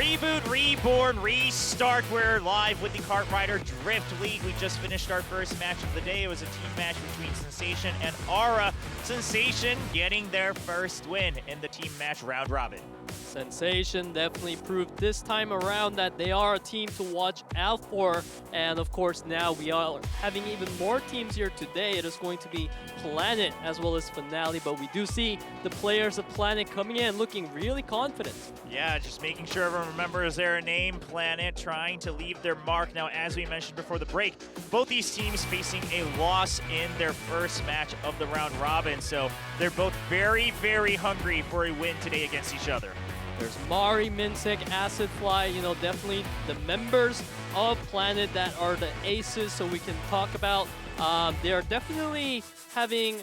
Reboot, Reborn, Restart. We're live with the Kart Rider Drift League. We just finished our first match of the day. It was a team match between Sensation and Aura. Sensation getting their first win in the team match round robin. Sensation definitely proved this time around that they are a team to watch out for. And of course, now we are having even more teams here today. It is going to be Planet as well as Finale, but we do see the players of Planet coming in looking really confident. Yeah, just making sure everyone remembers their name, Planet, trying to leave their mark. Now, as we mentioned before the break, both these teams facing a loss in their first match of the round robin, so they're both very, very hungry for a win today against each other. There's Mari, Minsec, Acid Fly, you know, definitely the members of Planet that are the aces, so we can talk about. They are definitely having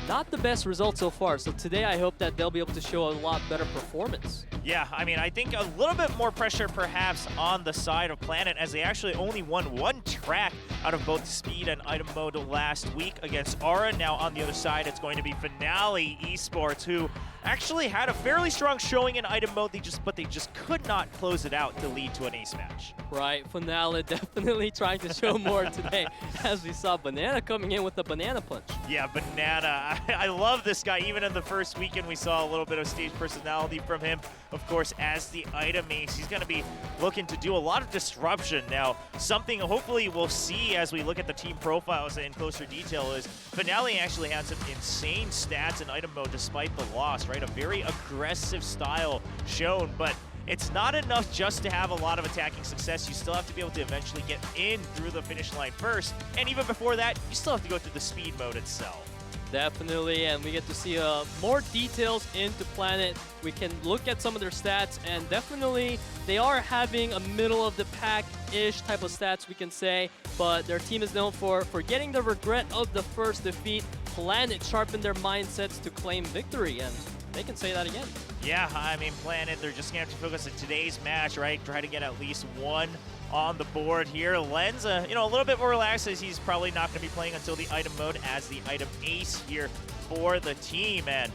not the best results so far, so today I hope that they'll be able to show a lot better performance. Yeah, I mean, I think a little bit more pressure perhaps on the side of Planet, as they actually only won one track out of both speed and item mode last week against Aura. Now on the other side, it's going to be FINALEe-sports, who actually had a fairly strong showing in item mode, but they just could not close it out to lead to an ace match. Right, Finale definitely trying to show more today, as we saw Banana coming in with the banana punch. Yeah, Banana, I love this guy. Even in the first weekend, we saw a little bit of stage personality from him. Of course, as the item ace, he's going to be looking to do a lot of disruption. Now, something hopefully we'll see as we look at the team profiles in closer detail is Finale actually had some insane stats in item mode despite the loss, right? A very aggressive style shown, but it's not enough just to have a lot of attacking success. You still have to be able to eventually get in through the finish line first. And even before that, you still have to go through the speed mode itself. Definitely, and we get to see more details into Planet. We can look at some of their stats, and definitely they are having a middle-of-the-pack-ish type of stats, we can say, but their team is known for getting the regret of the first defeat. Planet sharpened their mindsets to claim victory, and they can say that again. Yeah, I mean, Planet, they're just going to have to focus on today's match, right? Try to get at least one on the board here. Len's, a little bit more relaxed, as he's probably not going to be playing until the item mode as the item ace here for the team. And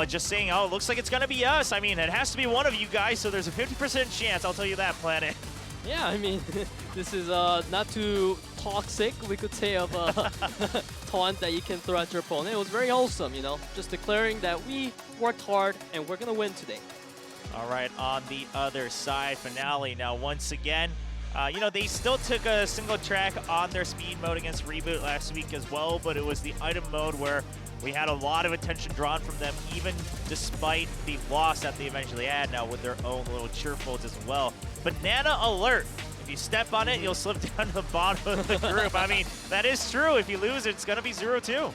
just saying, it looks like it's going to be us. I mean, it has to be one of you guys, so there's a 50% chance, I'll tell you that, Planet. Yeah, I mean, this is not too toxic, we could say, of a taunt that you can throw at your opponent. It was very wholesome, you know, just declaring that we worked hard and we're going to win today. All right, on the other side, Finale. Now, once again, they still took a single track on their speed mode against Reboot last week as well, but it was the item mode where we had a lot of attention drawn from them, even despite the loss that they eventually had, now with their own little cheerfuls as well. Banana alert! If you step on it, you'll slip down to the bottom of the group. I mean, that is true. If you lose, it's going to be 0-2.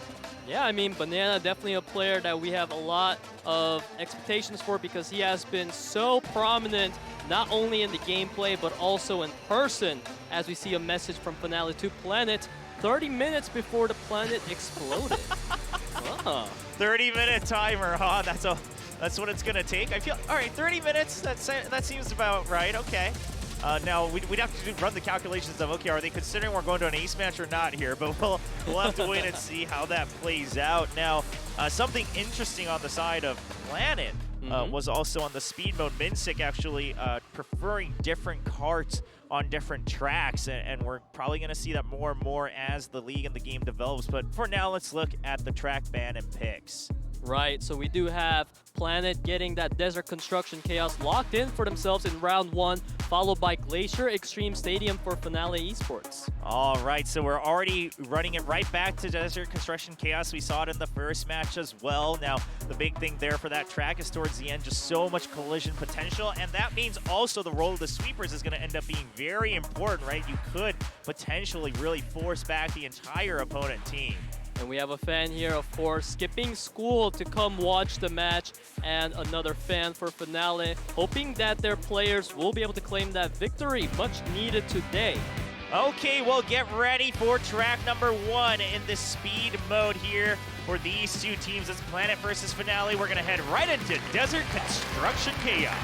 Yeah, I mean, Banana definitely a player that we have a lot of expectations for because he has been so prominent, not only in the gameplay, but also in person, as we see a message from Finale to Planet 30 minutes before the planet exploded. 30-minute timer, huh? That's what it's going to take. I feel, all right, 30 minutes, that seems about right, okay. Now, we'd have to run the calculations of, okay, are they considering we're going to an ace match or not here? But we'll have to wait and see how that plays out. Now, something interesting on the side of Planet was also on the speed mode. Minsec actually preferring different carts on different tracks, and we're probably going to see that more and more as the league and the game develops. But for now, let's look at the track ban and picks. Right, so we do have Planet getting that Desert Construction Chaos locked in for themselves in round 1, followed by Glacier Extreme Stadium for FINALEe-sports. All right, so we're already running it right back to Desert Construction Chaos. We saw it in the first match as well. Now, the big thing there for that track is towards the end, just so much collision potential, and that means also the role of the sweepers is going to end up being very important, right? You could potentially really force back the entire opponent team. And we have a fan here, of course, skipping school to come watch the match, and another fan for Finale, hoping that their players will be able to claim that victory, much needed today. Okay, well, get ready for track number 1 in the speed mode here for these two teams. It's Planet versus Finale. We're going to head right into Desert Construction Chaos.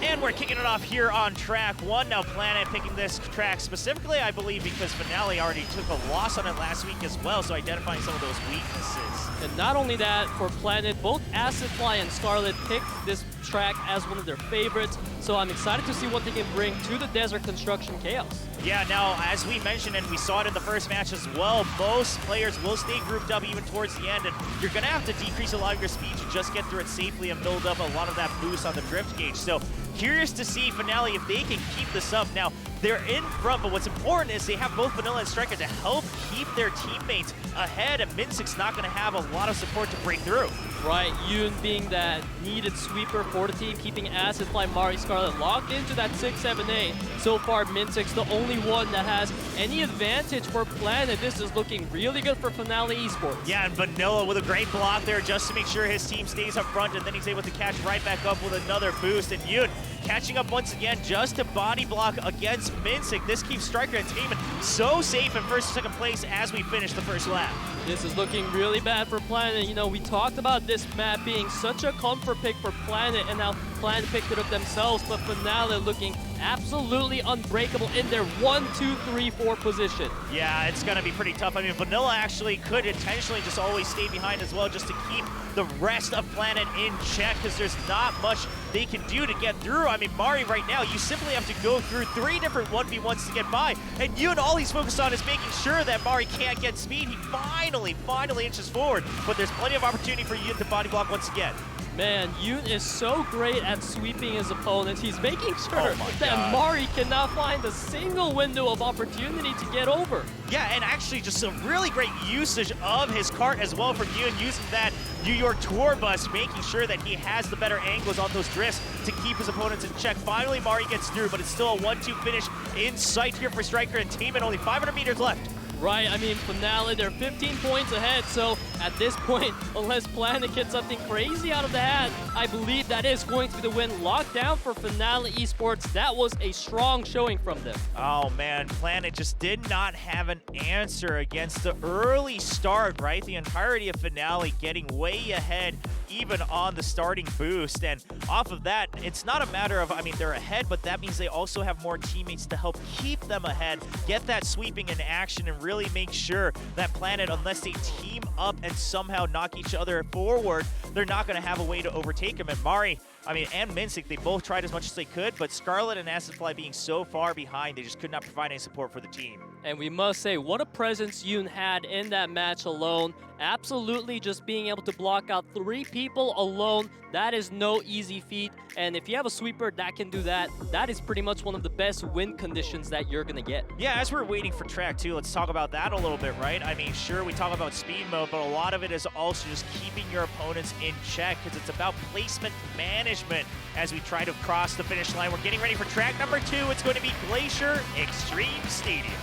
And we're kicking it off here on track 1. Now Planet picking this track specifically, I believe, because FINALEe already took a loss on it last week as well, so identifying some of those weaknesses. And not only that, for Planet, both AcidFly and Scarlet picked this track as one of their favorites, so I'm excited to see what they can bring to the Desert Construction Chaos. Yeah, now, as we mentioned, and we saw it in the first match as well, most players will stay grouped up even towards the end, and you're going to have to decrease a lot of your speed to just get through it safely and build up a lot of that boost on the drift gauge. So, curious to see FINALEe if they can keep this up. Now, they're in front, but what's important is they have both Vanilla and Striker to help keep their teammates ahead, and Min6 not going to have a lot of support to break through. Right, Yoon being that needed sweeper for the team, keeping AcidFly, Mari, Scarlet locked into that 6-7-8. So far, Min6 the only one that has any advantage for Planet. This is looking really good for FINALEe-sports. Yeah, and Vanilla with a great block there just to make sure his team stays up front, and then he's able to catch right back up with another boost. And Yoon catching up once again just to body block against Min6. This keeps Striker Entertainment so safe in first and second place as we finish the first lap. This is looking really bad for Planet. You know, we talked about this map being such a comfort pick for Planet, and now Planet picked it up themselves, but FINALEe looking absolutely unbreakable in their 1, 2, 3, 4 position. Yeah, it's going to be pretty tough. I mean, Vanilla actually could intentionally just always stay behind as well just to keep the rest of Planet in check, because there's not much they can do to get through. I mean, Mari right now, you simply have to go through 3 different 1v1s to get by, and Yoon, all he's focused on is making sure that Mari can't get speed. He finally inches forward, but there's plenty of opportunity for Yoon to body block once again. Man, Yoon is so great at sweeping his opponents. He's making sure that God. Mari cannot find a single window of opportunity to get over. Yeah, and actually just a really great usage of his cart as well from Yoon, using that New York tour bus, making sure that he has the better angles on those drifts to keep his opponents in check. Finally, Mari gets through, but it's still a 1-2 finish in sight here for Striker Entertainment. Only 500 meters left. Right, I mean, FINALEe, they're 15 points ahead, so at this point, unless Planet gets something crazy out of the hat, I believe that is going to be the win. Locked down for FINALEe-sports. That was a strong showing from them. Oh man, Planet just did not have an answer against the early start, right? The entirety of FINALEe getting way ahead even on the starting boost, and off of that, it's not a matter of, I mean, they're ahead, but that means they also have more teammates to help keep them ahead, get that sweeping in action, and really make sure that Planet, unless they team up and somehow knock each other forward, they're not going to have a way to overtake them. And Mari, I mean, and Min6, they both tried as much as they could, but Scarlet and AcidFly being so far behind, they just could not provide any support for the team. And we must say, what a presence Yoon had in that match alone. Absolutely just being able to block out 3 people alone, that is no easy feat. And if you have a sweeper that can do that, that is pretty much one of the best win conditions that you're going to get. Yeah, as we're waiting for track 2, let's talk about that a little bit, right? I mean, sure, we talk about speed mode, but a lot of it is also just keeping your opponents in check, because it's about placement management as we try to cross the finish line. We're getting ready for track number 2. It's going to be Glacier Extreme Stadium.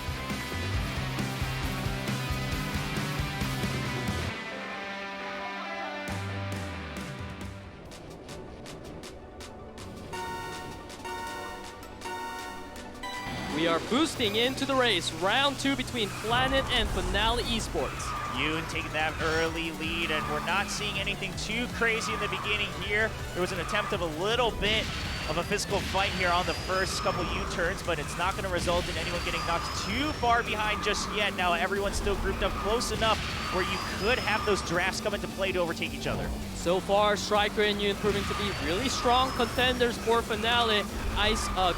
We are boosting into the race. Round 2 between Planet and FINALEe-sports. Yoon taking that early lead, and we're not seeing anything too crazy in the beginning here. There was an attempt of a little bit of a physical fight here on the first couple U-turns, but it's not going to result in anyone getting knocked too far behind just yet. Now everyone's still grouped up close enough where you could have those drafts come into play to overtake each other. So far, Striker and Yoon proving to be really strong contenders for FINALEe.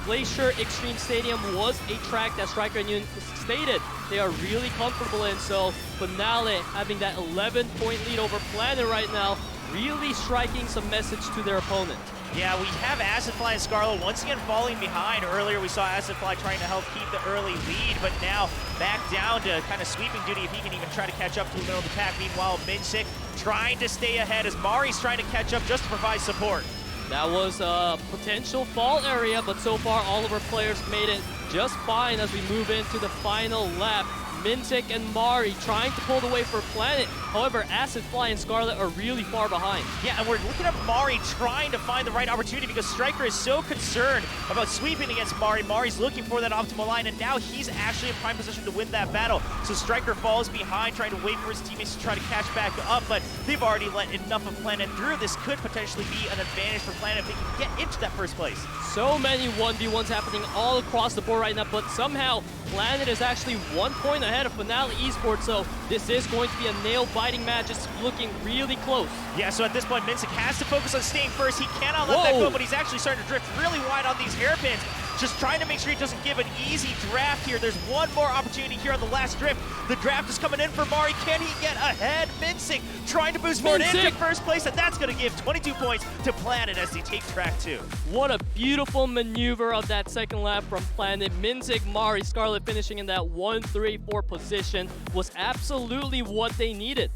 Glacier Extreme Stadium was a track that Striker and Yoon stated they are really comfortable in, so FINALEe having that 11-point lead over Planet right now, really striking some message to their opponent. Yeah, we have AcidFly and Scarlet once again falling behind. Earlier we saw AcidFly trying to help keep the early lead, but now back down to kind of sweeping duty if he can even try to catch up to the middle of the pack. Meanwhile, Min6 trying to stay ahead as Mari's trying to catch up just to provide support. That was a potential fall area, but so far all of our players made it just fine as we move into the final lap. Mintic and Mari trying to pull the way for Planet. However, Acid Fly and Scarlet are really far behind. Yeah, and we're looking at Mari trying to find the right opportunity because Striker is so concerned about sweeping against Mari. Mari's looking for that optimal line, and now he's actually in prime position to win that battle. So Striker falls behind, trying to wait for his teammates to try to catch back up, but they've already let enough of Planet through. This could potentially be an advantage for Planet if they can get into that first place. So many 1v1s happening all across the board right now, but somehow Planet is actually 1 point ahead of FINALEe-sports, so this is going to be a nail-biting match. It's looking really close. Yeah, so at this point, Mintic has to focus on staying first. He cannot let that go, but he's actually starting to drift really wide on these hairpins. Just trying to make sure he doesn't give an easy draft here. There's one more opportunity here on the last drift. The draft is coming in for Mari. Can he get ahead? Mintic trying to boost forward into first place, and that's going to give 22 points to Planet as they take track 2. What a beautiful maneuver of that second lap from Planet. Mintic, Mari, Scarlet finishing in that 1-3-4 position was absolutely what they needed.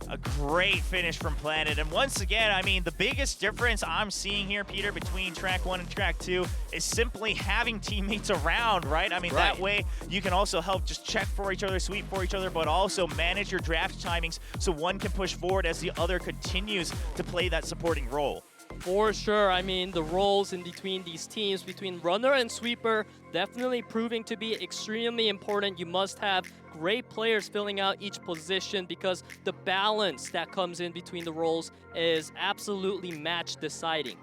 A great finish from Planet, and once again, I mean, the biggest difference I'm seeing here, Peter, between track 1 and track 2 is simply having teammates around, right? I mean, that way you can also help just check for each other, sweep for each other, but also manage your draft timings so one can push forward as the other continues to play that supporting role. For sure. I mean, the roles in between these teams, between runner and sweeper, definitely proving to be extremely important. You must have great players filling out each position because the balance that comes in between the roles is absolutely match deciding.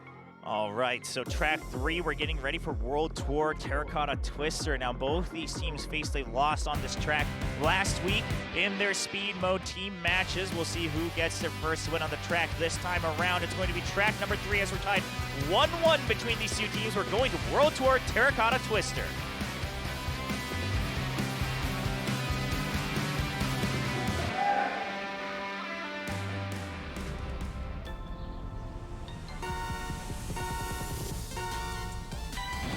All right, so track 3, we're getting ready for World Tour Terracotta Twister. Now, both these teams faced a loss on this track last week in their speed mode team matches. We'll see who gets their first win on the track this time around. It's going to be track number 3 as we're tied 1-1 between these two teams. We're going to World Tour Terracotta Twister.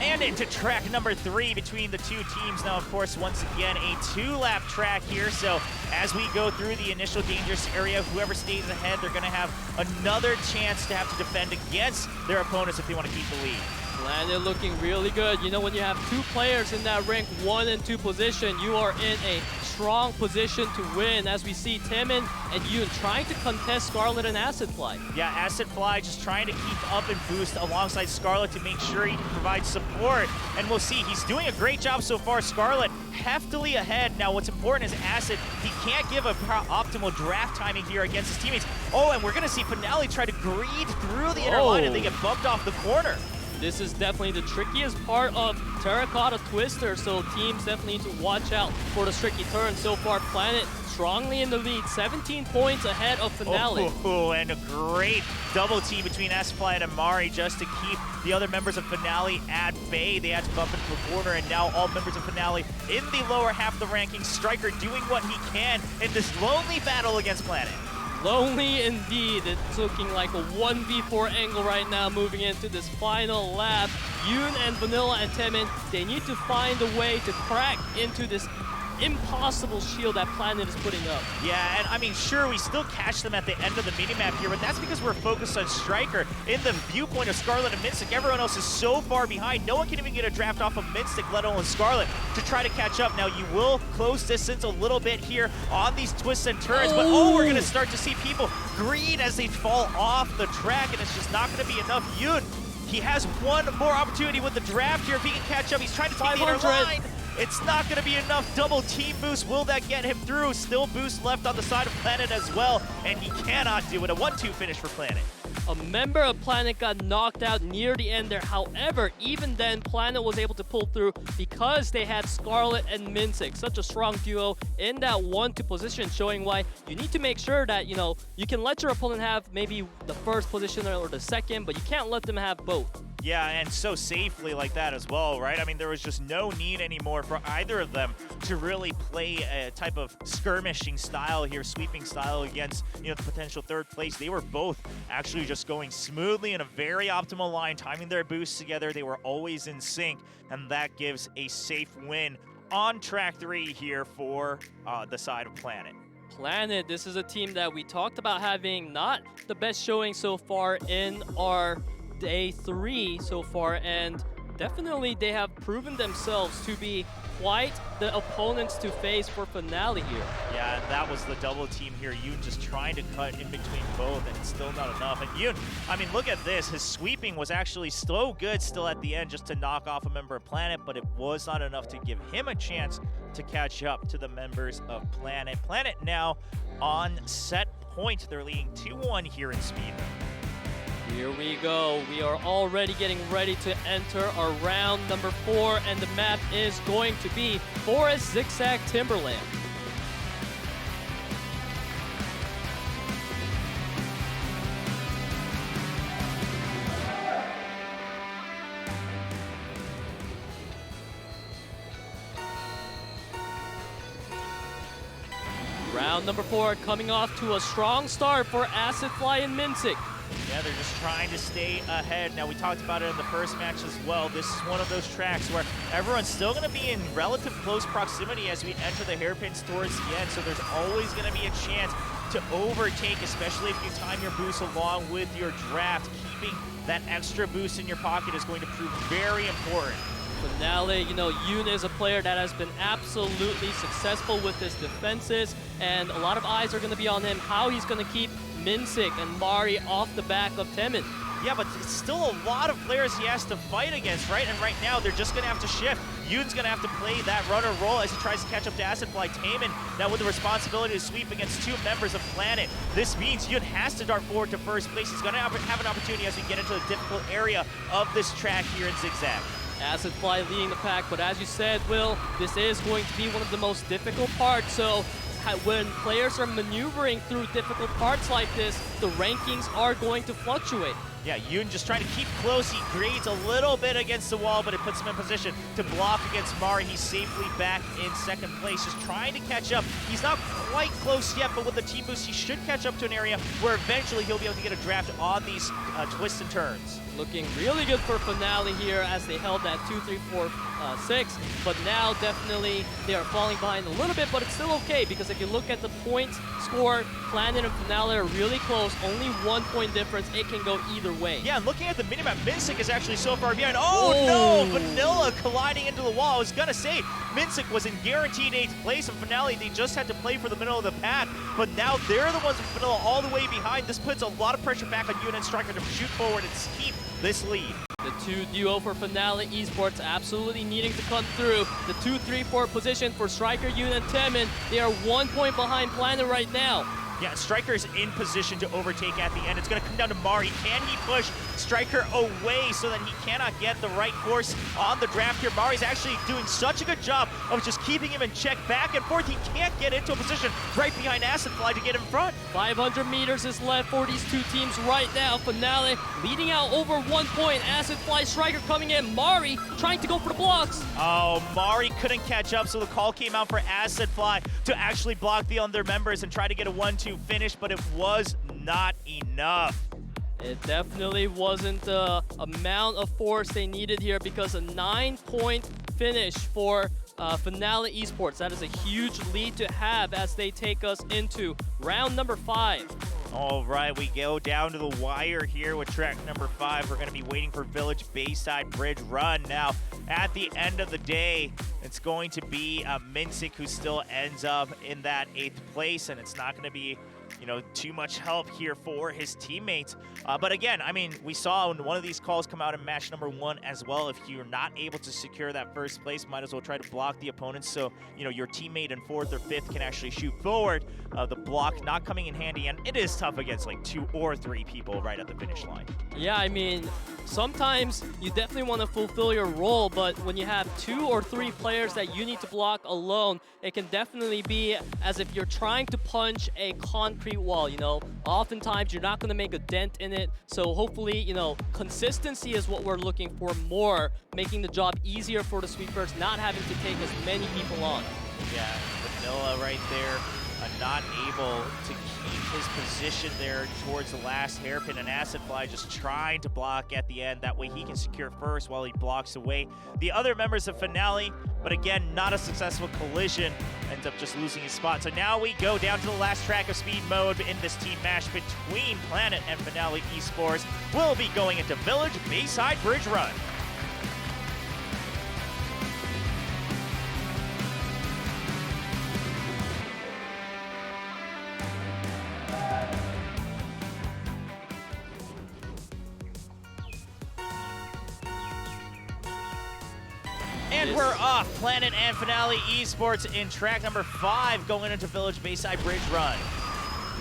And into track number 3 between the two teams. Now, of course, once again, a 2-lap track here. So as we go through the initial dangerous area, whoever stays ahead, they're going to have another chance to have to defend against their opponents if they want to keep the lead. Planet looking really good. You know, when you have 2 players in that rank 1 and 2 position, you are in a strong position to win. As we see Timon and Yoon trying to contest Scarlet and Acid Fly. Yeah, Acid Fly just trying to keep up and boost alongside Scarlet to make sure he can provide support. And we'll see, he's doing a great job so far. Scarlet heftily ahead. Now, what's important is Acid, he can't give a optimal draft timing here against his teammates. Oh, and we're going to see FINALEe try to greed through the inner line and they get bumped off the corner. This is definitely the trickiest part of Terracotta Twister, so teams definitely need to watch out for the tricky turn. So far, Planet strongly in the lead, 17 points ahead of FINALEe. Oh, and a great double team between Esplat and Mari just to keep the other members of FINALEe at bay. They had to bump into the corner, and now all members of FINALEe in the lower half of the rankings. Striker doing what he can in this lonely battle against Planet. Lonely indeed. It's looking like a 1v4 angle right now moving into this final lap. Yoon and Vanilla and Temin, they need to find a way to crack into this impossible shield that Planet is putting up. Yeah, and I mean, sure, we still catch them at the end of the minimap here, but that's because we're focused on Striker. In the viewpoint of Scarlet and Mintic, everyone else is so far behind. No one can even get a draft off of Mintic, let alone Scarlet, to try to catch up. Now, you will close distance a little bit here on these twists and turns, but we're going to start to see people green as they fall off the track, and it's just not going to be enough. Yoon, he has one more opportunity with the draft here. If he can catch up, he's trying to take the inner line. It's not going to be enough. Double team boost. Will that get him through? Still boost left on the side of Planet as well, and he cannot do it. A 1-2 finish for Planet. A member of Planet got knocked out near the end there. However, even then, Planet was able to pull through because they had Scarlet and Mintic. Such a strong duo in that 1-2 position, showing why you need to make sure that, you know, you can let your opponent have maybe the first position or the second, but you can't let them have both. Yeah, and so safely like that as well, right? I mean, there was just no need anymore for either of them to really play a type of skirmishing style here, sweeping style against, you know, the potential third place. They were both actually just going smoothly in a very optimal line, timing their boosts together. They were always in sync, and that gives a safe win on track 3 here for the side of Planet. Planet, this is a team that we talked about having not the best showing so far in our Day 3 so far, and definitely they have proven themselves to be quite the opponents to face for FINALEe here. Yeah, and that was the double team here. Yoon just trying to cut in between both, and it's still not enough. And Yoon, I mean, look at this. His sweeping was actually so good still at the end just to knock off a member of Planet, but it was not enough to give him a chance to catch up to the members of Planet. Planet now on set point. They're leading 2-1 here in speed. Here we go. We are already getting ready to enter our round number 4, and the map is going to be Forest Zigzag Timberland. Round number 4 coming off to a strong start for Acid Fly and Minsik. Yeah, they're just trying to stay ahead. Now, we talked about it in the first match as well. This is one of those tracks where everyone's still going to be in relative close proximity as we enter the hairpins towards the end, so there's always going to be a chance to overtake, especially if you time your boost along with your draft. Keeping that extra boost in your pocket is going to prove very important. FINALEe, you know, Yoon is a player that has been absolutely successful with his defenses, and a lot of eyes are going to be on him, how he's going to keep Minsik and Mari off the back of Temin. Yeah, but it's still a lot of players he has to fight against, right? And right now, they're just going to have to shift. Yoon's going to have to play that runner role as he tries to catch up to Acid Fly. Taemin now with the responsibility to sweep against 2 members of Planet. This means Yoon has to dart forward to first place. He's going to have an opportunity as we get into the difficult area of this track here in Zigzag. Acid Fly leading the pack, but as you said, Will, this is going to be one of the most difficult parts, so when players are maneuvering through difficult parts like this, the rankings are going to fluctuate. Yeah, Yoon just trying to keep close. He grades a little bit against the wall, but it puts him in position to block against Mari. He's safely back in second place, just trying to catch up. He's not quite close yet, but with the team boost, he should catch up to an area where eventually he'll be able to get a draft on these twists and turns. Looking really good for FINALEe here as they held that 2, 3, 4, 6, but now definitely they are falling behind a little bit, but it's still okay because if you look at the points score, Planet and FINALEe are really close, only 1 point difference. It can go either way. Yeah, and looking at the minimap, Minsik is actually so far behind. Oh no, Vanilla colliding into the wall. I was gonna say, Minsik was in guaranteed 8th place, and FINALEe, they just had to play for the middle of the pack, but now they're the ones with Vanilla all the way behind. This puts a lot of pressure back on Yoon and Striker to shoot forward and keep this lead. The 2 duo for FINALEe-sports absolutely needing to come through. The 2, 3, 4 position for Striker, Yoon, and Temin. They are 1 point behind Planet right now. Yeah, Striker's in position to overtake at the end. It's going to come down to Mari. Can he push Striker away so that he cannot get the right course on the draft here? Mari's actually doing such a good job of just keeping him in check back and forth. He can't get into a position right behind Acid Fly to get in front. 500 meters is left for these 2 teams right now. FINALEe leading out over 1 point. Acid Fly, Striker coming in. Mari trying to go for the blocks. Oh, Mari couldn't catch up, so the call came out for Acid Fly to actually block the other members and try to get a 1-2 finish, but it was not enough. It definitely wasn't the amount of force they needed here because a 9-point finish for FINALEe-sports. That is a huge lead to have as they take us into round number 5. All right, we go down to the wire here with track number 5. We're going to be waiting for Village Bayside Bridge Run. Now, at the end of the day, it's going to be Minsik who still ends up in that 8th place, and it's not going to be, you know, too much help here for his teammates. But again, I mean, we saw one of these calls come out in match number 1 as well. If you're not able to secure that first place, might as well try to block the opponents so, you know, your teammate in 4th or 5th can actually shoot forward. The block not coming in handy, and it is tough against like 2 or 3 people right at the finish line. Yeah, I mean, sometimes you definitely want to fulfill your role, but when you have 2 or 3 players that you need to block alone, it can definitely be as if you're trying to punch a concrete wall, you know. Oftentimes, you're not going to make a dent in it, so hopefully, you know, consistency is what we're looking for more, making the job easier for the sweepers, not having to take as many people on. Yeah, Vanilla right there. Not able to keep his position there towards the last hairpin, and Acid Fly just trying to block at the end. That way he can secure first while he blocks away the other members of FINALEe. But again, not a successful collision. Ends up just losing his spot. So now we go down to the last track of speed mode in this team match between Planet and FINALEe-sports. We'll be going into Village Bayside Bridge Run. And we're off. Planet and FINALEe-sports in track number 5 going into Village Bayside Bridge Run.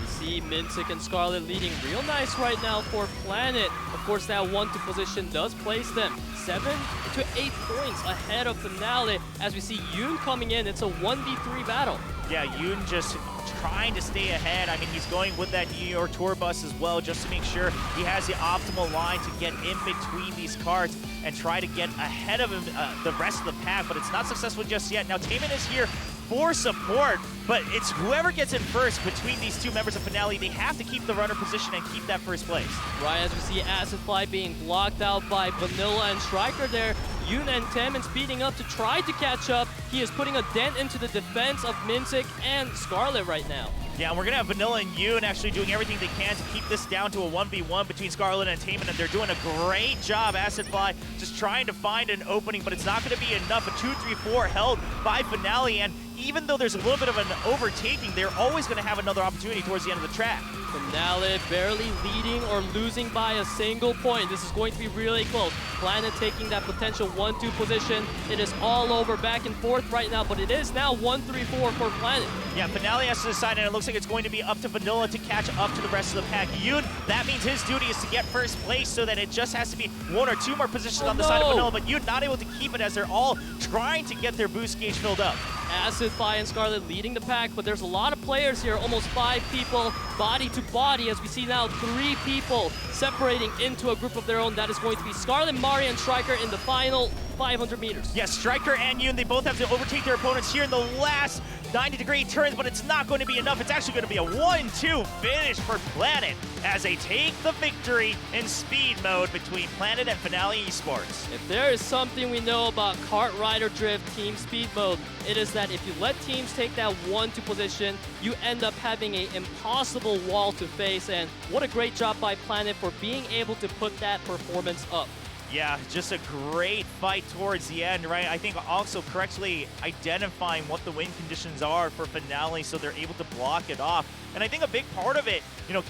We see Mintic and Scarlet leading real nice right now for Planet. Of course, that 1-2 position does place them 7 to 8 points ahead of FINALEe. As we see Yoon coming in, it's a 1v3 battle. Yeah, Yoon just trying to stay ahead. I mean, he's going with that New York tour bus as well, just to make sure he has the optimal line to get in between these carts and try to get ahead of him, the rest of the pack, but it's not successful just yet. Now, Taemin is here for support, but it's whoever gets in first between these two members of FINALEe. They have to keep the runner position and keep that first place. Right, as we see Acid Fly being blocked out by Vanilla and Striker there. Yoon and Taemin speeding up to try to catch up. He is putting a dent into the defense of Mintic and Scarlet right now. Yeah, and we're going to have Vanilla and Yoon actually doing everything they can to keep this down to a 1v1 between Scarlet and Taemin, and they're doing a great job. Acid Fly just trying to find an opening, but it's not going to be enough. A 2-3-4 held by FINALEe, and even though there's a little bit of an overtaking, they're always going to have another opportunity towards the end of the track. FINALEe barely leading or losing by a single point. This is going to be really close. Planet taking that potential 1-2 position. It is all over back and forth right now, but it is now 1-3-4 for Planet. Yeah, FINALEe has to decide, and it looks like it's going to be up to Vanilla to catch up to the rest of the pack. Yoon, that means his duty is to get first place, so that it just has to be 1 or 2 more positions on the side of Vanilla, but Yoon not able to keep it as they're all trying to get their boost gauge filled up. Acid Fly and Scarlet leading the pack, but there's a lot of players here, almost 5 people, body to body, as we see now 3 people separating into a group of their own. That is going to be Scarlet, Mari, and Striker in the final 500 meters. Yes, Striker and Yoon, they both have to overtake their opponents here in the last 90-degree turns, but it's not going to be enough. It's actually going to be a 1-2 finish for Planet as they take the victory in speed mode between Planet and FINALEe-sports. If there is something we know about Kart Rider Drift Team Speed Mode, it is that if you let teams take that 1-2 position, you end up having an impossible wall to face, and what a great job by Planet for being able to put that performance up. Yeah, just a great fight towards the end, right? I think also correctly identifying what the wind conditions are for FINALEe so they're able to block it off. And I think a big part of it,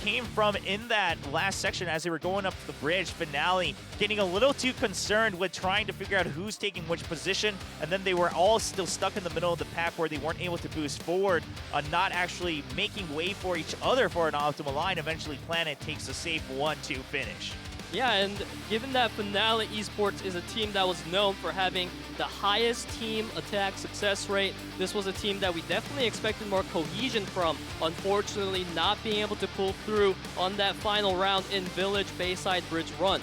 came from in that last section as they were going up the bridge, FINALEe getting a little too concerned with trying to figure out who's taking which position, and then they were all still stuck in the middle of the pack where they weren't able to boost forward, not actually making way for each other for an optimal line. Eventually, Planet takes a safe 1-2 finish. Yeah, and given that FINALEe-sports is a team that was known for having the highest team attack success rate, this was a team that we definitely expected more cohesion from. Unfortunately, not being able to pull through on that final round in Village Bayside Bridge Run.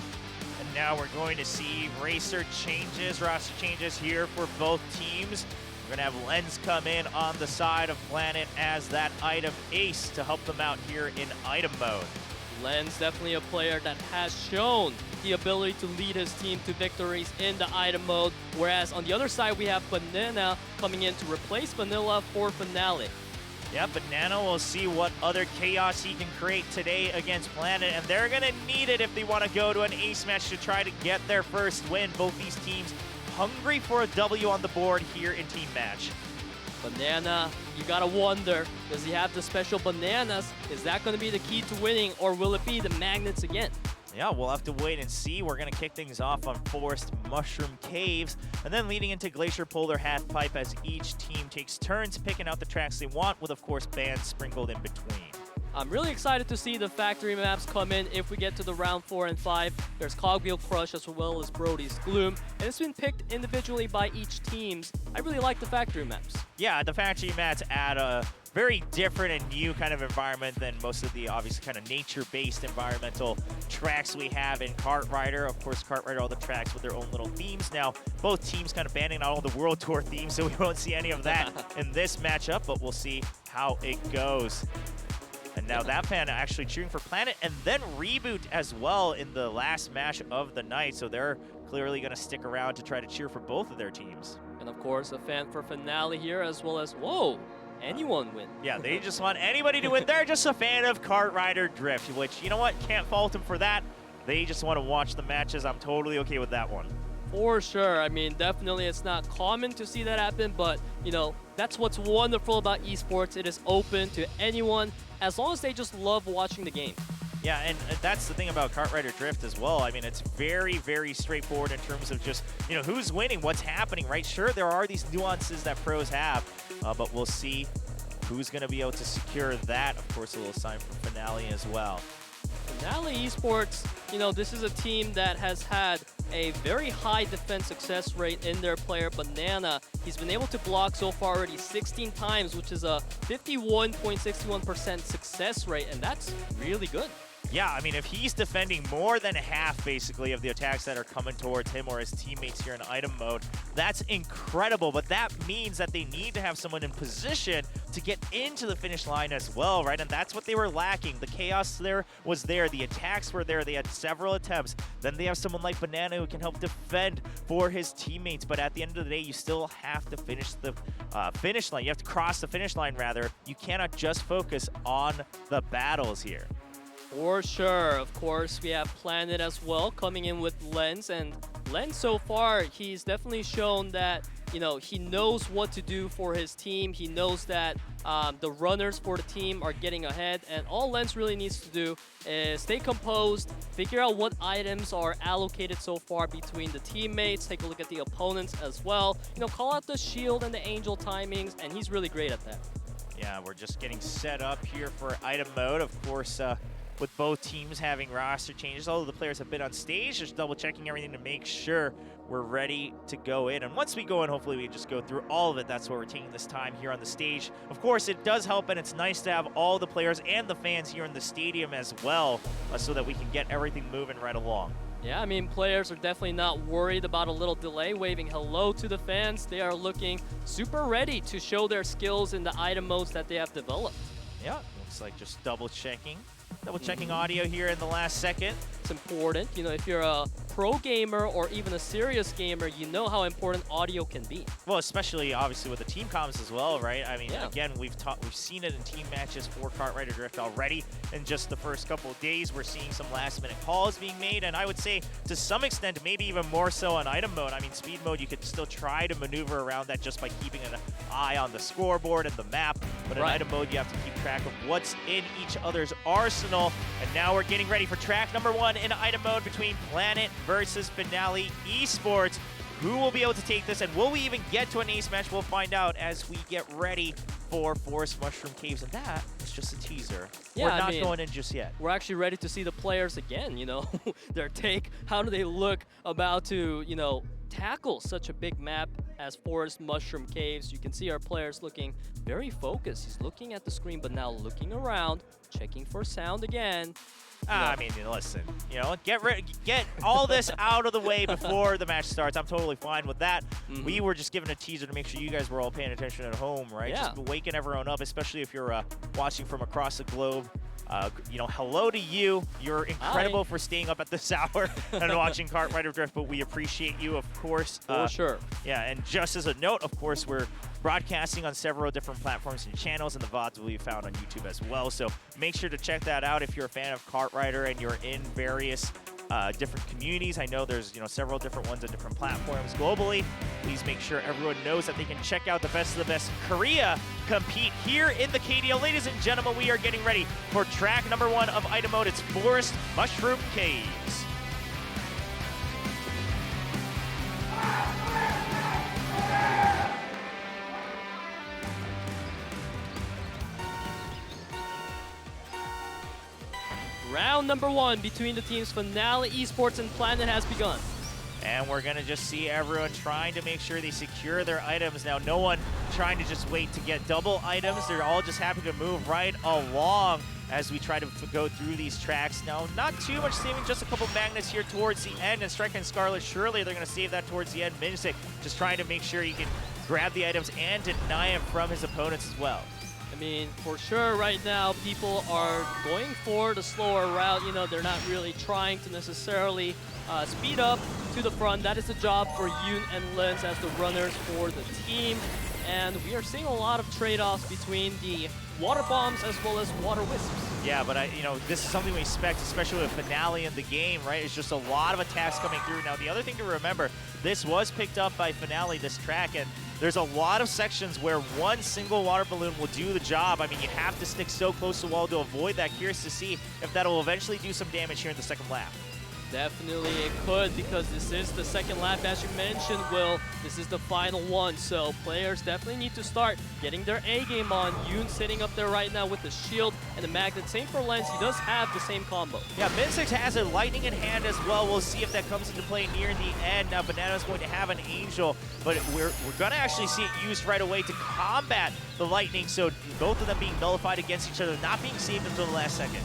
And now we're going to see roster changes here for both teams. We're going to have Lens come in on the side of Planet as that item ace to help them out here in item mode. Lens definitely a player that has shown the ability to lead his team to victories in the item mode, whereas on the other side we have Banana coming in to replace Vanilla for FINALEe. Yeah, Banana will see what other chaos he can create today against Planet, and they're going to need it if they want to go to an ace match to try to get their first win. Both these teams hungry for a W on the board here in Team Match. Banana, you gotta wonder, does he have the special bananas? Is that gonna be the key to winning, or will it be the magnets again? Yeah, we'll have to wait and see. We're gonna kick things off on Forest Mushroom Caves, and then leading into Glacier Polar Half Pipe as each team takes turns picking out the tracks they want, with of course bands sprinkled in between. I'm really excited to see the factory maps come in if we get to the round 4 and 5. There's Cogwheel Crush as well as Brody's Gloom, and it's been picked individually by each teams. I really like the factory maps. Yeah, the factory maps add a very different and new kind of environment than most of the obviously kind of nature-based environmental tracks we have in Kart Rider. Of course, Kart Rider, all the tracks with their own little themes. Now, both teams kind of banning out all the World Tour themes, so we won't see any of that in this matchup, but we'll see how it goes. And now that fan actually cheering for Planet, and then Reboot as well in the last match of the night. So they're clearly going to stick around to try to cheer for both of their teams. And of course, a fan for FINALEe here, as well as, whoa, anyone win. Yeah, they just want anybody to win. They're just a fan of Kart Rider Drift, which, you know what, can't fault them for that. They just want to watch the matches. I'm totally okay with that one. For sure. I mean, definitely it's not common to see that happen, but, that's what's wonderful about esports. It is open to anyone as long as they just love watching the game. Yeah, and that's the thing about Kartrider Drift as well. I mean, it's very, very straightforward in terms of just, who's winning, what's happening, right? Sure, there are these nuances that pros have, but we'll see who's going to be able to secure that. Of course, a little sign for FINALEe as well. FINALEe-sports, this is a team that has had a very high defense success rate in their player, Banana. He's been able to block so far already 16 times, which is a 51.61% success rate, and that's really good. Yeah, I mean, if he's defending more than half, basically, of the attacks that are coming towards him or his teammates here in item mode, that's incredible. But that means that they need to have someone in position to get into the finish line as well, right? And that's what they were lacking. The chaos was there. The attacks were there. They had several attempts. Then they have someone like Banana who can help defend for his teammates. But at the end of the day, you still have to finish the finish line. You have to cross the finish line, rather. You cannot just focus on the battles here. For sure. Of course, we have Planet as well coming in with Lens. And Lens, so far, he's definitely shown that, he knows what to do for his team. He knows that the runners for the team are getting ahead. And all Lens really needs to do is stay composed, figure out what items are allocated so far between the teammates, take a look at the opponents as well. Call out the shield and the angel timings, and he's really great at that. Yeah, we're just getting set up here for item mode. Of course, with both teams having roster changes, all of the players have been on stage, just double checking everything to make sure we're ready to go in. And once we go in, hopefully we just go through all of it. That's why we're taking this time here on the stage. Of course, it does help, and it's nice to have all the players and the fans here in the stadium as well, so that we can get everything moving right along. Yeah, I mean, players are definitely not worried about a little delay, waving hello to the fans. They are looking super ready to show their skills in the item modes that they have developed. Yeah, looks like just double checking audio here in the last second. It's important. If you're a pro gamer or even a serious gamer, you know how important audio can be. Well, especially obviously with the team comms as well, right? I mean, yeah. Again, we've seen it in team matches for Kartrider Drift already. In just the first couple of days, we're seeing some last-minute calls being made, and I would say to some extent, maybe even more so on item mode. I mean, speed mode, you could still try to maneuver around that just by keeping an eye on the scoreboard and the map. But in item mode, you have to keep track of what's in each other's arsenal. And now we're getting ready for track number 1 in item mode between Planet versus FINALEe-sports. Who will be able to take this, and will we even get to an ace match? We'll find out as we get ready for Forest Mushroom Caves, and that is just a teaser. Yeah, we're not going in just yet. We're actually ready to see the players again, their take. How do they look about to, tackle such a big map as Forest Mushroom Caves? You can see our players looking very focused. He's looking at the screen, but now looking around, checking for sound again. I mean, listen, get all this out of the way before the match starts. I'm totally fine with that. We were just giving a teaser to make sure you guys were all paying attention at home, right? Yeah. Just waking everyone up, especially if you're watching from across the globe. Hello to you. You're incredible for staying up at this hour and watching Kartrider Drift, but we appreciate you, of course. For sure. Yeah, and just as a note, of course, we're broadcasting on several different platforms and channels, and the VODs will be found on YouTube as well. So make sure to check that out if you're a fan of Kartrider and you're in various different communities. I know there's several different ones on different platforms globally. Please make sure everyone knows that they can check out the best of the best Korea compete here in the KDL. Ladies and gentlemen, we are getting ready for track number 1 of item mode. It's Forest Mushroom Caves. Round number 1 between the teams FINALEe-sports and Planet has begun. And we're going to just see everyone trying to make sure they secure their items. Now, no one trying to just wait to get double items. They're all just happy to move right along as we try to go through these tracks. Now, not too much saving, just a couple magnets here towards the end. And Strike and Scarlet, surely they're going to save that towards the end. Minisic just trying to make sure he can grab the items and deny him from his opponents as well. I mean, for sure right now, people are going for the slower route. They're not really trying to necessarily speed up to the front. That is the job for Yoon and Lens as the runners for the team. And we are seeing a lot of trade-offs between the water bombs as well as water wisps. Yeah, but this is something we expect, especially with FINALEe in the game, right? It's just a lot of attacks coming through. Now, the other thing to remember, this was picked up by FINALEe, this track, and there's a lot of sections where one single water balloon will do the job. I mean, you have to stick so close to the wall to avoid that. Curious to see if that'll eventually do some damage here in the second lap. Definitely it could, because this is the second lap, as you mentioned, Will. This is the final one, so players definitely need to start getting their A game on. Yoon sitting up there right now with the shield and the magnet. Same for Lens, he does have the same combo. Yeah, Min6 has a lightning in hand as well. We'll see if that comes into play near the end. Now, Banana's going to have an angel, but we're going to actually see it used right away to combat the lightning, so both of them being nullified against each other, not being saved until the last second.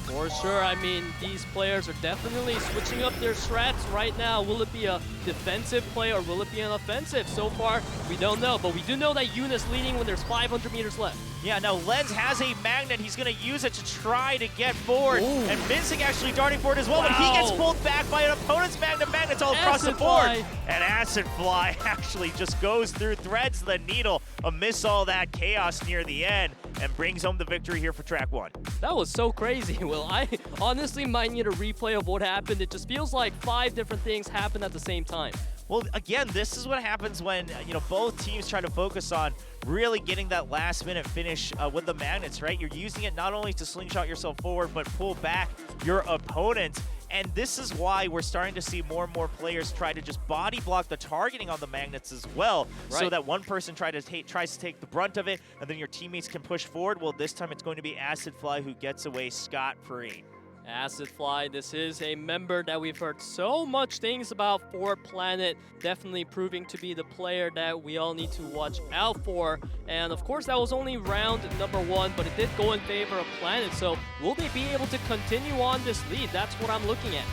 For sure. I mean, these players are definitely switching up their strats right now. Will it be a defensive play or will it be an offensive? So far, we don't know, but we do know that Yoon is leading when there's 500 meters left. Yeah, now Lens has a magnet. He's going to use it to try to get forward. Ooh. And Min6 actually darting forward as well, but he gets pulled back by an opponent's magnet. Magnets all across the board. And Acid Fly actually just goes through, threads the needle amidst all that chaos near the end, and brings home the victory here for track 1. That was so crazy, Will. I honestly might need a replay of what happened. It just feels like 5 different things happened at the same time. Well, again, this is what happens when both teams try to focus on really getting that last-minute finish with the magnets, right? You're using it not only to slingshot yourself forward, but pull back your opponent. And this is why we're starting to see more and more players try to just body block the targeting on the magnets as well, so that one person tries to take the brunt of it, and then your teammates can push forward. Well, this time it's going to be Acid Fly who gets away scot-free. Acid Fly, this is a member that we've heard so much things about for Planet. Definitely proving to be the player that we all need to watch out for. And of course, that was only round number 1, but it did go in favor of Planet. So will they be able to continue on this lead? That's what I'm looking at.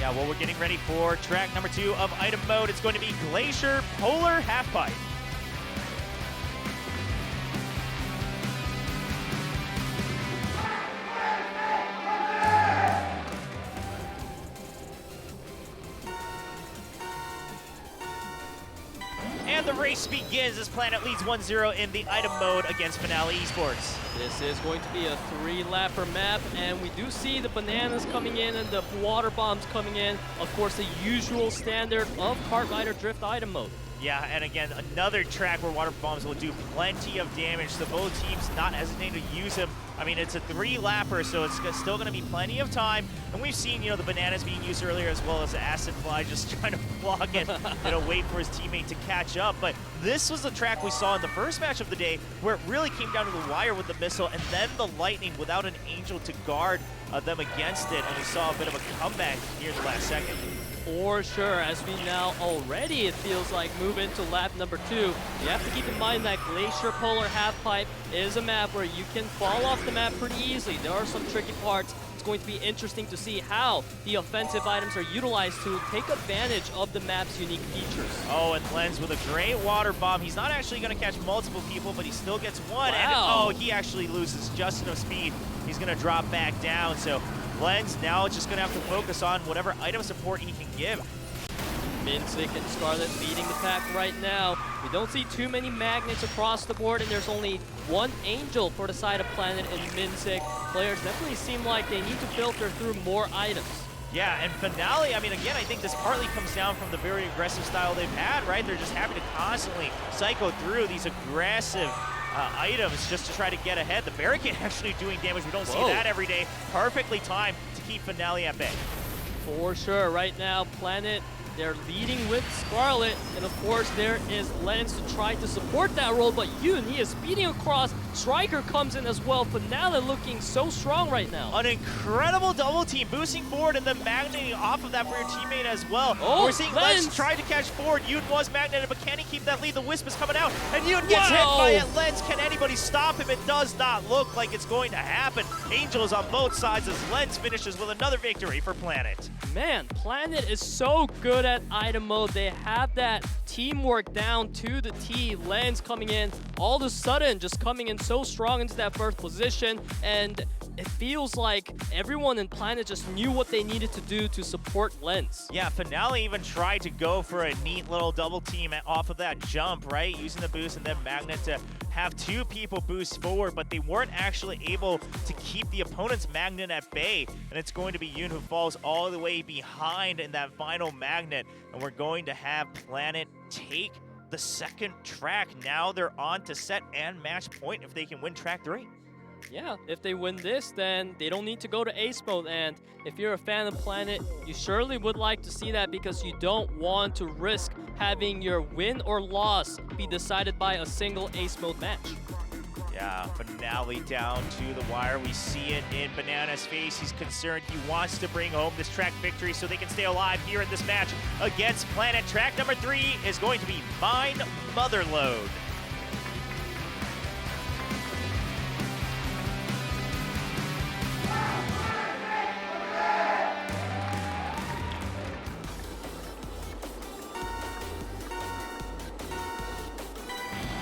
Yeah, well, we're getting ready for track number 2 of item mode. It's going to be Glacier Polar Halfpipe. And the race begins as Planet leads 1-0 in the item mode against FINALEe-sports. This is going to be a 3-lapper map, and we do see the bananas coming in and the water bombs coming in. Of course, the usual standard of Kart Rider Drift item mode. Yeah, and again, another track where water bombs will do plenty of damage, so both teams not hesitating to use them. I mean, it's a 3-lapper, so it's still going to be plenty of time. And we've seen, the bananas being used earlier, as well as the Acid Fly just trying to block it, wait for his teammate to catch up. But this was the track we saw in the first match of the day, where it really came down to the wire with the missile, and then the lightning without an angel to guard them against it. And we saw a bit of a comeback near the last second. For sure, as we now already, it feels like, move into lap number 2. You have to keep in mind that Glacier Polar Halfpipe is a map where you can fall off the map pretty easily. There are some tricky parts. It's going to be interesting to see how the offensive items are utilized to take advantage of the map's unique features. Oh, and Lens with a great water bomb. He's not actually going to catch multiple people, but he still gets one. Wow. And he actually loses just enough speed. He's going to drop back down. So Lens now just going to have to focus on whatever item support he can give. Min6 and Scarlet leading the pack right now. We don't see too many magnets across the board, and there's only one angel for the side of Planet and Min6. Players definitely seem like they need to filter through more items. Yeah, and Finale, I mean, again, I think this partly comes down from the very aggressive style they've had, right? They're just happy to constantly cycle through these aggressive items just to try to get ahead. The barricade actually doing damage. We don't see that every day. Perfectly timed to keep Finale at bay. For sure. Right now, Planet, they're leading with Scarlet, and of course there is Lens to try to support that role, but Yoon, he is speeding across. Striker comes in as well. Finale looking so strong right now. An incredible double team, boosting forward and then magneting off of that for your teammate as well. Oh, we're seeing Lens try to catch forward. Yoon was magneted, but can he keep that lead? The Wisp is coming out, and Yoon gets hit by it. Lens, can anybody stop him? It does not look like it's going to happen. Angels on both sides as Lens finishes with another victory for Planet. Man, Planet is so good at item mode. They have that teamwork down to the T. Lens coming in all of a sudden, just coming in so strong into that first position, and it feels like everyone in Planet just knew what they needed to do to support Lens. Yeah, Finale even tried to go for a neat little double team off of that jump, right? Using the boost and then Magnet to have 2 people boost forward, but they weren't actually able to keep the opponent's Magnet at bay. And it's going to be Yoon who falls all the way behind in that final Magnet. And we're going to have Planet take the second track. Now they're on to set and match point if they can win track 3. Yeah, if they win this, then they don't need to go to ace mode. And if you're a fan of Planet, you surely would like to see that, because you don't want to risk having your win or loss be decided by a single ace mode match. Yeah, FINALEe down to the wire. We see it in Banana's face. He's concerned. He wants to bring home this track victory so they can stay alive here in this match against Planet. Track number 3 is going to be Mine Motherload.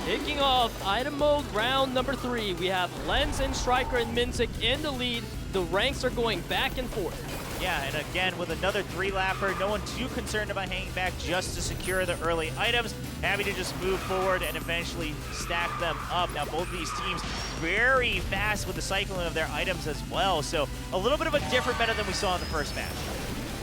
Kicking off item mode round number 3, we have Lens and Striker and Minzik in the lead. The ranks are going back and forth. Yeah, and again, with another 3-lapper, no one too concerned about hanging back just to secure the early items. Happy to just move forward and eventually stack them up. Now, both of these teams very fast with the cycling of their items as well. So a little bit of a different meta than we saw in the first match.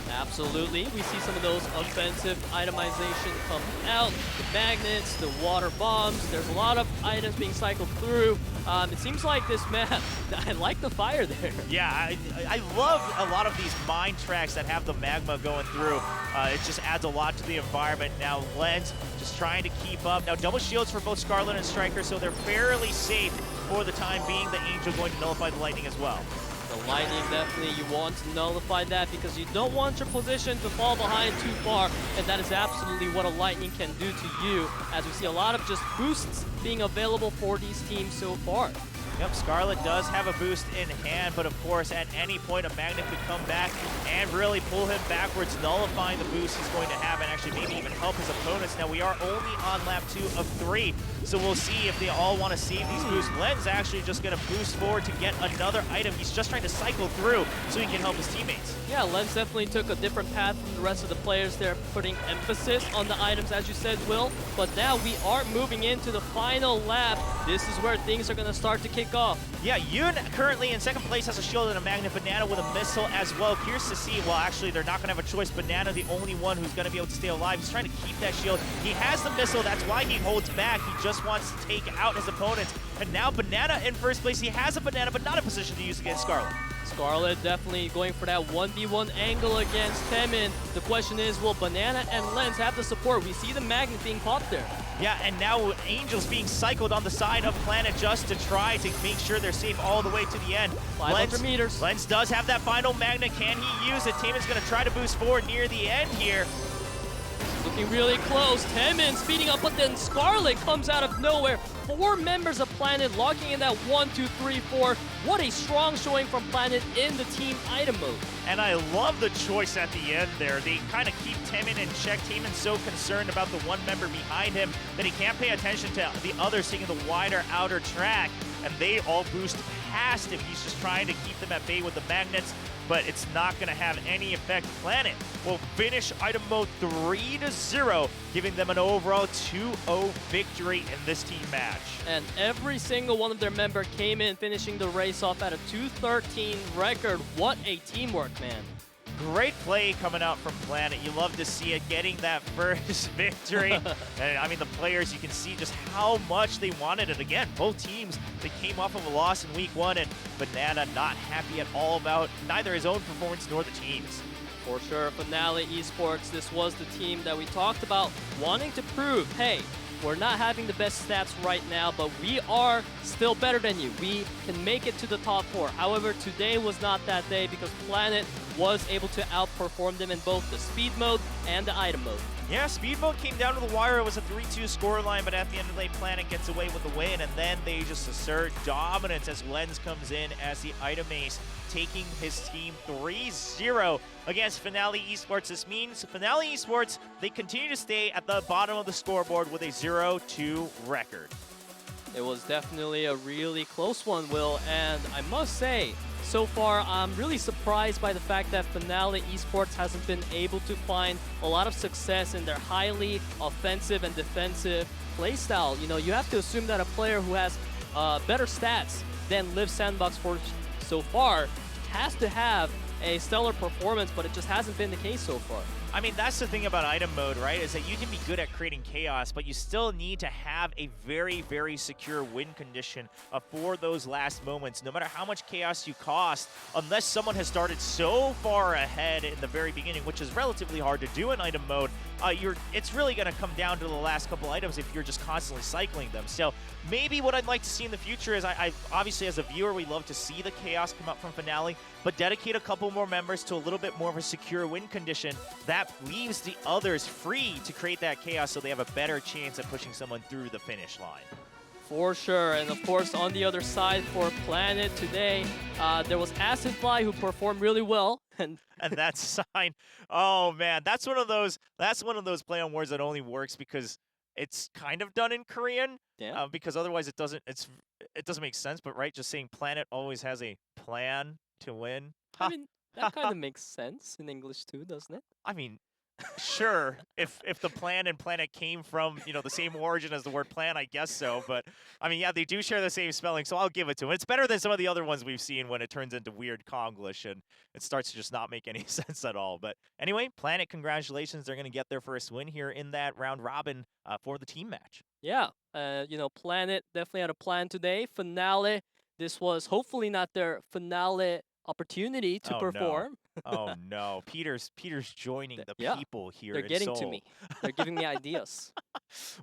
Absolutely. We see some of those offensive itemization come out. The magnets, the water bombs. There's a lot of items being cycled through. It seems like this map, I like the fire there. Yeah, I love a lot of these mine tracks that have the magma going through. It just adds a lot to the environment. Now, Lens just trying to keep up. Now, double shields for both Scarlet and Striker, so they're fairly safe for the time being. The Angel going to nullify the Lightning as well. The Lightning, definitely you want to nullify that, because you don't want your position to fall behind too far, and that is absolutely what a Lightning can do to you, as we see a lot of just boosts being available for these teams so far. Yep, Scarlet does have a boost in hand, but of course, at any point, a Magnet could come back and really pull him backwards, nullifying the boost he's going to have, and actually maybe even help his opponents. Now, we are only on lap 2 of 3, so we'll see if they all want to save these boosts. Len's actually just going to boost forward to get another item. He's just trying to cycle through so he can help his teammates. Yeah, Lens definitely took a different path from the rest of the players there, putting emphasis on the items, as you said, Will. But now we are moving into the final lap. This is where things are going to start to kick off. Yeah, Yoon currently in second place has a shield and a magnet. Banana with a missile as well. Curious to see, well, actually, they're not going to have a choice. Banana, the only one who's going to be able to stay alive. He's trying to keep that shield. He has the missile. That's why he holds back. He just wants to take out his opponents. And now Banana in first place. He has a Banana, but not in position to use against Scarlet. Scarlet definitely going for that 1v1 angle against Temin. The question is, will Banana and Lens have the support? We see the magnet being popped there. Yeah, and now Angel's being cycled on the side of Planet just to try to make sure they're safe all the way to the end. 500 meters. Lens does have that final magnet. Can he use it? Temin's going to try to boost forward near the end here. Looking really close. Temin speeding up, but then Scarlet comes out of nowhere. 4 members of Planet locking in that 1, 2, 3, 4. What a strong showing from Planet in the team item mode. And I love the choice at the end there. They kind of keep Temin in check. Temin's so concerned about the one member behind him that he can't pay attention to the others taking the wider outer track. And they all boost past him. He's just trying to keep them at bay with the magnets, but it's not going to have any effect. Planet will finish item mode 3-0, giving them an overall 2-0 victory in this team match. And every single one of their members came in finishing the race off at a 2:13 record. What a teamwork, man. Great play coming out from Planet. You love to see it, getting that first victory. And I mean, the players, you can see just how much they wanted it. Again, both teams, they came off of a loss in week 1, and Banana not happy at all about neither his own performance nor the team's. For sure, FINALEe-sports, this was the team that we talked about wanting to prove, hey, we're not having the best stats right now, but we are still better than you. We can make it to the top 4. However, today was not that day, because Planet was able to outperform them in both the speed mode and the item mode. Yeah, speed mode came down to the wire. It was a 3-2 scoreline, but at the end of the day, Planet gets away with the win, and then they just assert dominance as Lens comes in as the item ace, taking his team 3-0 against FINALEe-sports. This means FINALEe-sports, they continue to stay at the bottom of the scoreboard with a 0-2 record. It was definitely a really close one, Will, and I must say, so far, I'm really surprised by the fact that FINALEe-sports hasn't been able to find a lot of success in their highly offensive and defensive playstyle. You know, you have to assume that a player who has better stats than Live Sandbox for so far has to have a stellar performance, but it just hasn't been the case so far. I mean, that's the thing about item mode, right? Is that you can be good at creating chaos, but you still need to have a very, very secure win condition for those last moments, no matter how much chaos you cost, unless someone has started so far ahead in the very beginning, which is relatively hard to do in item mode. It's really going to come down to the last couple items if you're just constantly cycling them. So maybe what I'd like to see in the future is, I obviously as a viewer, we love to see the chaos come up from Finale, but dedicate a couple more members to a little bit more of a secure win condition. That leaves the others free to create that chaos so they have a better chance at pushing someone through the finish line. For sure, and of course on the other side for Planet today, there was Acid Fly who performed really well, and that sign, oh man, that's one of those play on words that only works because it's kind of done in Korean. Yeah. Because otherwise it doesn't make sense. But right, just saying Planet always has a plan to win. I mean that kind of makes sense in English too, doesn't it? I mean, sure, if the plan and planet came from, the same origin as the word plan, I guess so. But I mean, yeah, they do share the same spelling, so I'll give it to them. It's better than some of the other ones we've seen when it turns into weird Konglish and it starts to just not make any sense at all. But anyway, Planet, congratulations. They're going to get their first win here in that round robin for the team match. Yeah, Planet definitely had a plan today. Finale, this was hopefully not their finale opportunity to perform. Oh no, Peter's joining the people here. They're getting to me. They're giving me ideas.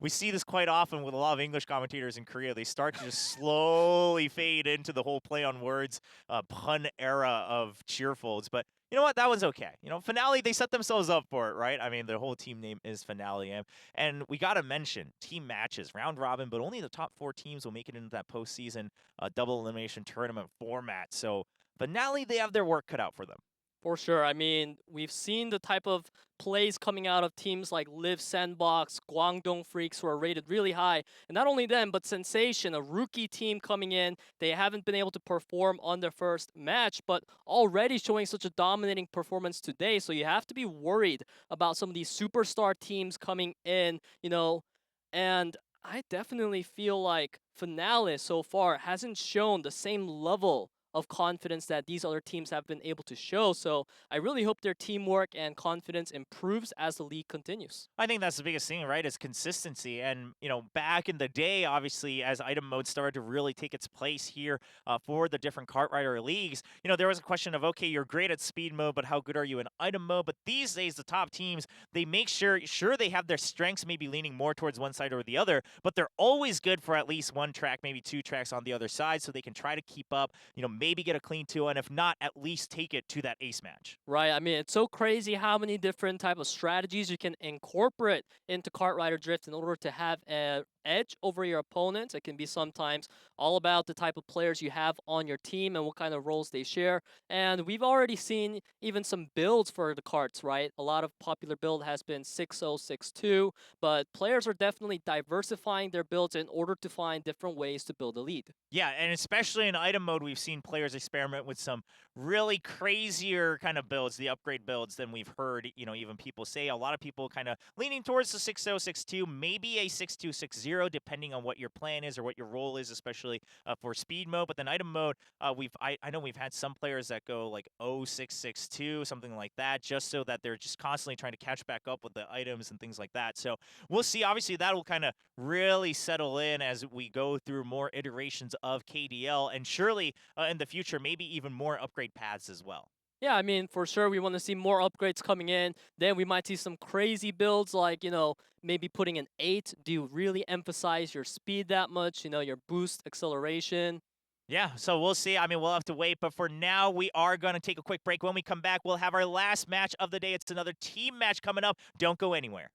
We see this quite often with a lot of English commentators in Korea. They start to just slowly fade into the whole play on words, pun era of cheerfuls. But you know what? That one's okay. Finale, they set themselves up for it, right? I mean, their whole team name is Finale. And we got to mention team matches, round robin, but only the top 4 teams will make it into that postseason double elimination tournament format. So Finale, they have their work cut out for them. For sure. I mean, we've seen the type of plays coming out of teams like Live Sandbox, Guangdong Freaks, who are rated really high. And not only them, but Sensation, a rookie team coming in. They haven't been able to perform on their first match, but already showing such a dominating performance today. So you have to be worried about some of these superstar teams coming in, and I definitely feel like Finale so far hasn't shown the same level of confidence that these other teams have been able to show. So I really hope their teamwork and confidence improves as the league continues. I think that's the biggest thing, right, is consistency. And, back in the day, obviously, as item mode started to really take its place here for the different kart rider leagues, there was a question of, okay, you're great at speed mode, but how good are you in item mode? But these days, the top teams, they make sure they have their strengths maybe leaning more towards one side or the other, but they're always good for at least one track, maybe 2 tracks on the other side, so they can try to keep up, maybe get a clean 2, and if not, at least take it to that ace match. Right. I mean, it's so crazy how many different type of strategies you can incorporate into Kart Rider Drift in order to have an edge over your opponents. It can be sometimes all about the type of players you have on your team and what kind of roles they share. And we've already seen even some builds for the karts, right? A lot of popular build has been 6-0-6-2, but players are definitely diversifying their builds in order to find different ways to build a lead. Yeah, and especially in item mode, we've seen players experiment with some really crazier kind of builds, the upgrade builds, than we've heard, even people say. A lot of people kind of leaning towards the 6-0-6-2, maybe a 6-2-6-0, depending on what your plan is or what your role is, especially for speed mode. But then item mode, I know we've had some players that go like 0-6-6-2, something like that, just so that they're just constantly trying to catch back up with the items and things like that. So we'll see. Obviously, that will kind of really settle in as we go through more iterations of KDL, and surely in the future, maybe even more upgrade paths as well. Yeah, I mean, for sure, we want to see more upgrades coming in. Then we might see some crazy builds like, maybe putting an 8. Do you really emphasize your speed that much? Your boost, acceleration? Yeah, so we'll see. I mean, we'll have to wait. But for now, we are going to take a quick break. When we come back, we'll have our last match of the day. It's another team match coming up. Don't go anywhere.